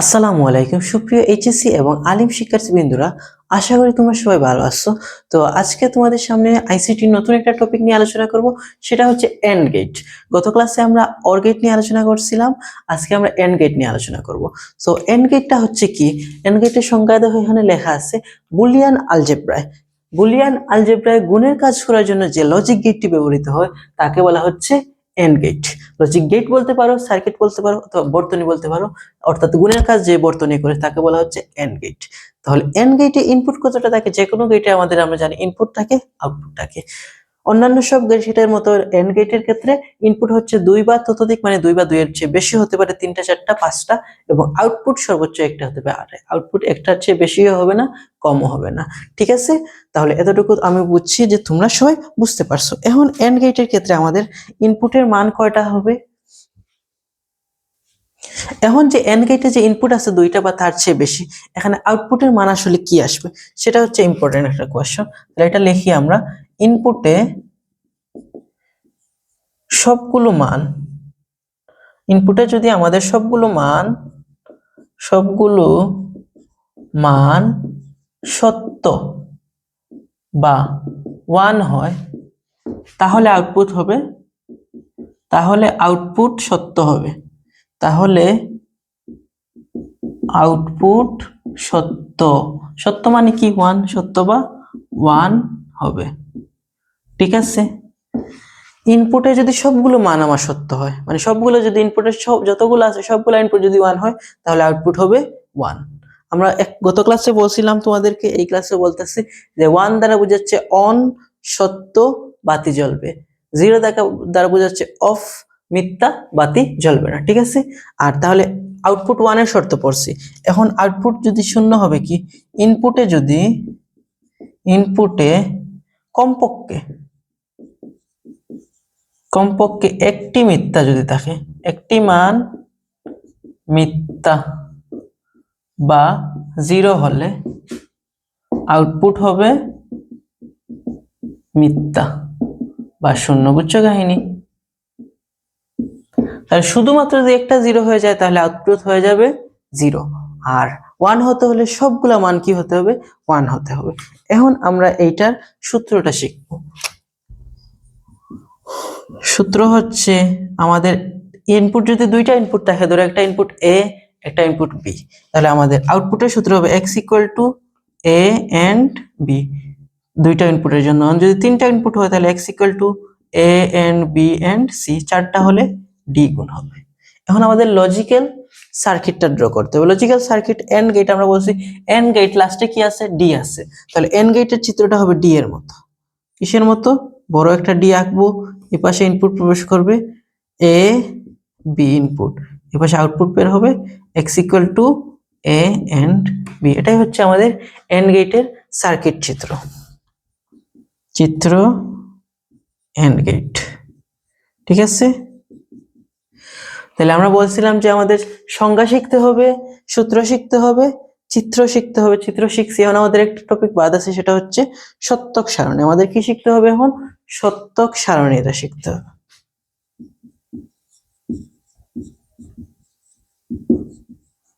আসসালামু আলাইকুম সুপ্রিয় এইচএসসি এবং আলিম শিক্ষার্থীবৃন্দরা, আশা করি তোমরা সবাই ভালো আছো। তো আজকে তোমাদের সামনে আইসিটি নতুন একটা টপিক নিয়ে আলোচনা করব, সেটা হচ্ছে এন্ড গেট। গত ক্লাসে আমরা অর গেট নিয়ে আলোচনা করছিলাম, আজকে আমরা এন্ড গেট নিয়ে আলোচনা করব। সো এন্ড গেটটা হচ্ছে কি? এন্ড গেটের সংজ্ঞা এখানে লেখা আছে, বুলিয়ান আলজেব্রায়। বুলিয়ান আলজেব্রায় গুণের কাজ করার জন্য যে লজিক গেটটি ব্যবহৃত হয় তাকে বলা হচ্ছে এন্ড গেট। লজিক গেট বলতে পারো, সার্কিট বলতে পারো, অথবা বর্তনী বলতে পারো, অর্থাৎ গুণের কাজ যে বর্তনী করে তাকে বলা হচ্ছে এন্ড গেট। তাহলে এন্ড গেটে ইনপুট কতটা থাকে? যে কোনো গেটে আমরা জানি ইনপুট থাকে, আউটপুট থাকে। অন্যান্য সব গেটের মতো এন্ড গেটের ক্ষেত্রে ইনপুট হচ্ছে 2 বা ততোধিক, মানে 2 বা 2 এর চেয়ে বেশি হতে পারে, 3টা 4টা 5টা, এবং আউটপুট সর্বোচ্চ একটা হতে পারে। আর আউটপুট একটার চেয়ে বেশিও হবে না, কমও হবে না। ঠিক আছে, তাহলে এতটুকু আমি বুঝছি যে তোমরা সবাই বুঝতে পারছো। এখন এন্ড গেটের ক্ষেত্রে আমাদের ইনপুটের মান কয়টা হবে? এখন যে এন্ড গেটে যে ইনপুট আছে 2টা বা তার চেয়ে বেশি, এখানে আউটপুটের মান আসলে কি আসবে সেটা হচ্ছে ইম্পর্টেন্ট একটা কোয়েশ্চন। তাহলে এটা লিখি আমরা, ইনপুটে সবগুলো মান, ইনপুটে যদি আমাদের সবগুলো মান সত্য বা 1 হয়, তাহলে আউটপুট সত্য হবে। তাহলে আউটপুট সত্য, সত্য মানে কি? 1, সত্য বা 1 হবে। ঠিক আছে, ইনপুটে যদি সবগুলো মান আমার সত্য হয়, মানে সবগুলো যদি ইনপুটের যতগুলো আছে সবগুলো ইনপুট যদি 1 হয়, তাহলে আউটপুট হবে 1। আমরা গত ক্লাসে বলছিলাম তোমাদেরকে, এই ক্লাসে বলতেছি যে 1 দ্বারা বোঝাচ্ছে অন, সত্য, বাতি জ্বলবে। 0 দ্বারা বোঝাচ্ছে অফ, মিথ্যা, বাতি জ্বলবে না। ঠিক আছে, আর তাহলে আউটপুট 1 এর শর্ত পড়ছি। এখন আউটপুট যদি শূন্য হবে কি? ইনপুটে কমপক্ষে একটি মিথ্যা যদি থাকে, একটি মান মিথ্যা বা 0 হলে আউটপুট হবে মিথ্যা বা শূন্য। বুঝছো কাহিনী? তাহলে শুধুমাত্র যদি একটা 0 হয়ে যায় তাহলে আউটপুট হয়ে যাবে 0, আর 1 হতে হলে সবগুলা মান কি হতে হবে? 1 হতে হবে। এখন আমরা এইটার সূত্রটা শিখবো। সূত্র হচ্ছে, আমাদের ইনপুট যদি 2টা ইনপুট থাকে, ধরো একটা ইনপুট এ, একটা ইনপুট বি, তাহলে আমাদের আউটপুটের সূত্র হবে x = a and b। 2টা ইনপুটের জন্য। যদি 3টা ইনপুট হয় তাহলে x = a and b and c, 4টা হলে d গুণ হবে। এখন আমাদের লজিক্যাল সার্কিটটা ড্র করতে হবে। লজিক্যাল সার্কিট এন্ড গেট, আমরা বলছি এন্ড গেট লাস্টে কি আছে? ডি আছে। তাহলে এন্ড গেটের চিত্রটা হবে ডি এর মতো। কিসের মতো? বড় একটা ডি আঁকবো, এই পাশে ইনপুট প্রবেশ করবে এ বি ইনপুট, এই পাশে আউটপুট বের হবে x = a and b। এটাই হচ্ছে আমাদের এন্ড গেটের সার্কিট চিত্র এন্ড গেট। ঠিক আছে, তাহলে আমরা বলছিলাম যে আমাদের সংজ্ঞা শিখতে হবে, সূত্র শিখতে হবে, চিত্র শিখতে হবে। চিত্র শিখছি, এখন আমাদের একটা টপিক বাদ আছে, সেটা হচ্ছে সত্যক সারণী। আমাদের কি শিখতে হবে এখন? সত্যক সারণী, এটা শিখতে হবে।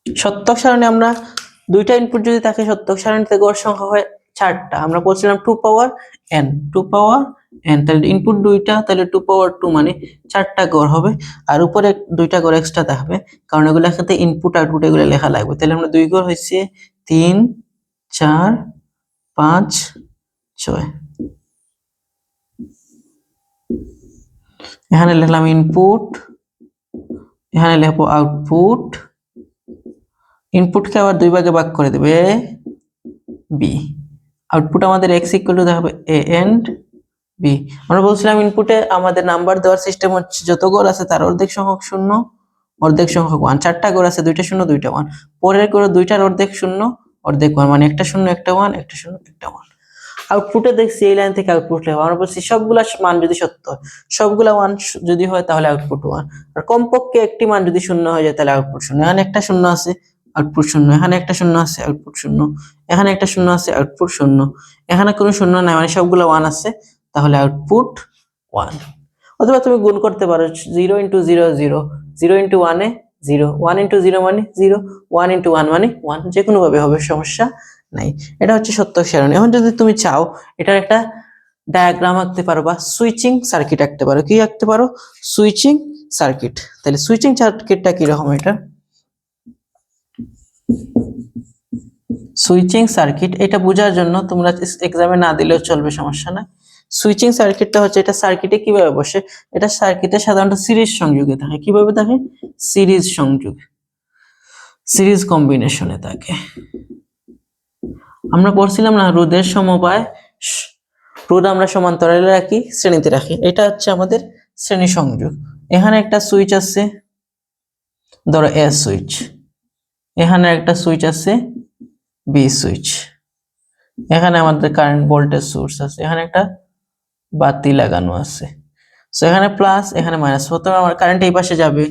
সত্যক সারণী, আমরা 2টা ইনপুট যদি থাকে, সত্যক সারণীতে গড় সংখ্যা হয় 4টা। আমরা বলছিলাম 2 পাওয়ার n, 2 পাওয়ার n, তাহলে ইনপুট 2টা, তাহলে 2 পাওয়ার 2 মানে 4টা গড় হবে। আর উপরে 2টা গড় এক্সট্রা থাকবে, কারণ এগুলো একসাথে ইনপুট আউটপুট এগুলো লেখা লাগবে। তাহলে আমরা 2 গড় হয়েছে 3, 4, 5, 6। এখানে লিখলাম ইনপুট, এখানে লিখবো আউটপুট। ইনপুটকে আবার 2 ভাগে ভাগ করে দেবে, a b। আউটপুট আমাদের x = দেখাবে a and b। আমরা বলছিলাম ইনপুটে আমাদের নাম্বার দেওয়ার সিস্টেম হচ্ছে যত গড় আছে তার অর্ধেক সংখ্যক 0, অর্ধেক সংখ্যক 1। 4টা গড় আছে, 2টা 0 2টা 1। পরের গড় 2টার অর্ধেক 0, অর্ধেক 1, মানে একটা 0 একটা 1, একটা 0 একটা 1। আউটপুটে দেখছি এই লাইন থেকে আউটপুট লেখা, আমরা বলছি সবগুলা মান যদি সত্য হয়, সবগুলা 1 যদি হয় তাহলে আউটপুট 1, আর কমপক্ষে একটি মান যদি 0 হয়ে যায় তাহলে আউটপুট 0। এখানে একটা 0 আছে, আউটপুট 0। এখানে একটা 0 আছে, আউটপুট 0। এখানে একটা 0 আছে, আউটপুট 0। এখানে কোনো 0 নাই, মানে সবগুলা 1 আছে, তাহলে আউটপুট 1। অথবা তুমি গুণ করতে পারো, 0 × 0 0, 0 × 1 এ 0, 1 ইন্টু 0 মানে 0, 1 ইন্টু 1 মানে 1, যে কোনো ভাবে হবে, সমস্যা নাই। এটা হচ্ছে সত্যক সারণী। এখন যদি তুমি চাও এটার একটা ডায়াগ্রাম আঁকতে পারো বা সুইচিং সার্কিট আঁকতে পারো। কি আঁকতে পারো? Switching circuit. তাহলে সুইচিং সার্কিটটা কিরকম? এটা সুইচিং সার্কিট, এটা বোঝার জন্য তোমরা এক্সামে না দিলেও চলবে, সমস্যা না। সুইচিং সার্কিটটা হচ্ছে, এটা সার্কিটে কিভাবে বসে, এটা সার্কিটে সাধারণত সিরিজ সংযোগে থাকে। কিভাবে থাকে? সিরিজ সংযোগ, সিরিজ কম্বিনেশনে থাকে। আমরা পড়ছিলাম না রোধের সমবায়, রোধ আমরা সমান্তরালে রাখি, শ্রেণীতে রাখি। এটা হচ্ছে আমাদের শ্রেণী সংযোগ। এখানে একটা সুইচ আছে, ধরো এ সুইচ, এখানে একটা সুইচ আছে বি সুইচ, এখানে আমাদের কারেন্ট ভোল্টেজ সোর্স আছে, এখানে একটা বাতি লাগানো আছে। সো এখানে প্লাস, এখানে মাইনাস। প্রথমে আমার কারেন্ট এই পাশে যাবে,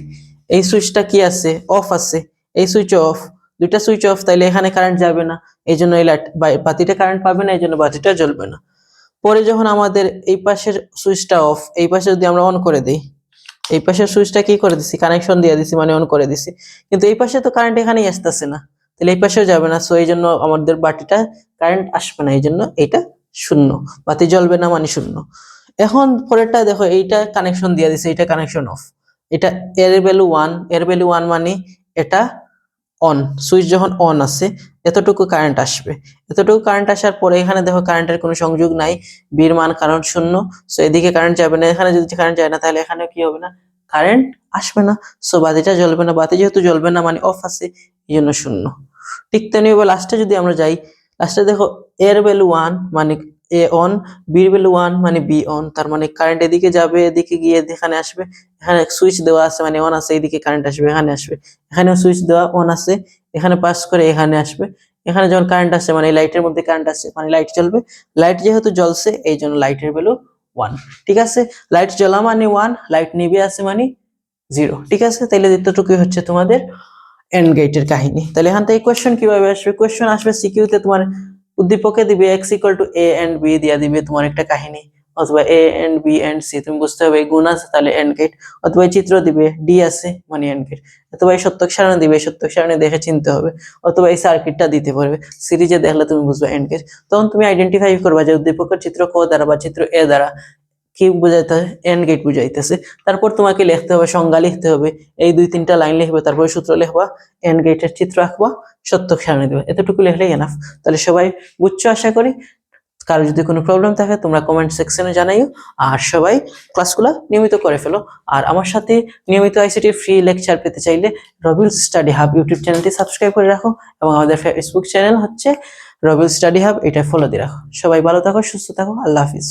এই সুইচটা কি আছে? অফ আছে, এই সুইচ অফ, দুইটা সুইচ অফ, তাইলে এখানে কারেন্ট যাবে না, এই জন্য এই লাইট বাতিটা কারেন্ট পাবে না, এই জন্য বাতিটা জ্বলবে না। পরে যখন আমাদের এই পাশের সুইচটা অফ, এই পাশে যদি আমরা অন করে দিই, এই পাশের সুইচটা কি করে দিছি? কানেকশন দিয়ে দিছি, মানে অন করে দিছি, কিন্তু এই পাশে তো কারেন্ট এখানেই আসতেছে না, তাহলে এই পাশেও যাবে না। সো এই জন্য আমাদের বাতিটা কারেন্ট আসবে না, এই জন্য এটা শূন্য, বাতি জ্বলবে না মানে শূন্য। এখন পরেরটা দেখো, এইটা কানেকশন দিয়ে দিছে, এটা কানেকশন অফ, এটা এর ভ্যালু 1, এর ভ্যালু 1 মানে এটা অন, সুইচ যখন অন আছে এতটুকু কারেন্ট আসবে। এতটুকু কারেন্ট আসার পরে এখানে দেখো কারেন্টের কোনো সংযোগ নাই, বির মান কারণ শূন্য, সো এদিকে কারেন্ট যাবে না। এখানে যদি কারেন্ট যায় না, তাহলে এখানে কি হবে না? কারেন্ট আসবে না, সো বাতিটা জ্বলবে না। বাতি যেহেতু জ্বলবে না মানে অফ আছে, এই জন্য শূন্য। ঠিক তেমনি লাস্টে যদি আমরা যাই, লাস্টে দেখো এর ভ্যালু 1 মানে এ অন, বির ভ্যালু 1 মানে বি অন, তার মানে কারেন্ট এদিকে যাবে, এদিকে গিয়ে এখানে আসবে। এখানে সুইচ দেওয়া আছে মানে অন আছে, এদিকে কারেন্ট আসবে, এখানে আসবে। এখানেও সুইচ দেওয়া অন আছে, এখানে পাস করে এখানে আসবে। এখানে যখন কারেন্ট আসছে মানে লাইটের মধ্যে কারেন্ট আসছে মানে লাইট জ্বলবে। লাইট যেহেতু জ্বলছে এই জন্য লাইটের ভ্যালু 1। ঠিক আছে, লাইট জ্বলা মানে 1, লাইট নিভে আছে মানে 0। ঠিক আছে, তাহলে এতটুকুই হচ্ছে তোমাদের এন্ড গেটের কাহিনী। তাহলে এখান থেকে কোয়েশ্চেন কিভাবে আসবে? কোয়েশ্চেন আসবে সিকিউতে, তোমার উদ্দীপকে দিবে x equal to a and b দিয়া দিবে তোমার একটা কাহিনী, অথবা a and b and c, তুমি বুঝতে হবে গুণ আছে তাহলে এন্ড গেট, অথবা চিত্র দিবে d আছে মানে এন্ড গেট, অথবা এই সত্যক সারণী দিবে, সত্যক সারণী দেখে চিনতে হবে, অথবা এই সার্কিটটা দিতে পারবে, সিরিজে দেখলে তুমি বুঝবে এন্ড গেট। তখন তুমি আইডেন্টিফাই করবা যে উদ্দীপকের চিত্র ক দ্বারা বা চিত্র এ দ্বারা কি বুঝাইতে, এন্ড গেট বুঝাইতেছে। তারপর তোমাকে লিখতে হবে, সংজ্ঞা লিখতে হবে, এই 2-3টা লাইন লিখবে, তারপর সূত্র লিখবা, এন্ড গেটের চিত্র আঁকবা, সত্যক সারণী দেবে, এতটুকু লিখলেই এনাফ। তাহলে সবাই বুঝছো আশা করি। কারো যদি কোনো প্রবলেম থাকে তোমরা কমেন্ট সেকশনে জানাইও, আর সবাই ক্লাসগুলো নিয়মিত করে ফেলো। আর আমার সাথে নিয়মিত আইসিটি ফ্রি লেকচার পেতে চাইলে রবিউলস স্টাডি হাব ইউটিউব চ্যানেলটি সাবস্ক্রাইব করে রাখো, এবং আমাদের ফেসবুক চ্যানেল হচ্ছে রবিউলস স্টাডি হাব, এটা ফলো দিয়ে রাখো। সবাই ভালো থাকো, সুস্থ থাকো, আল্লাহ হাফিজ।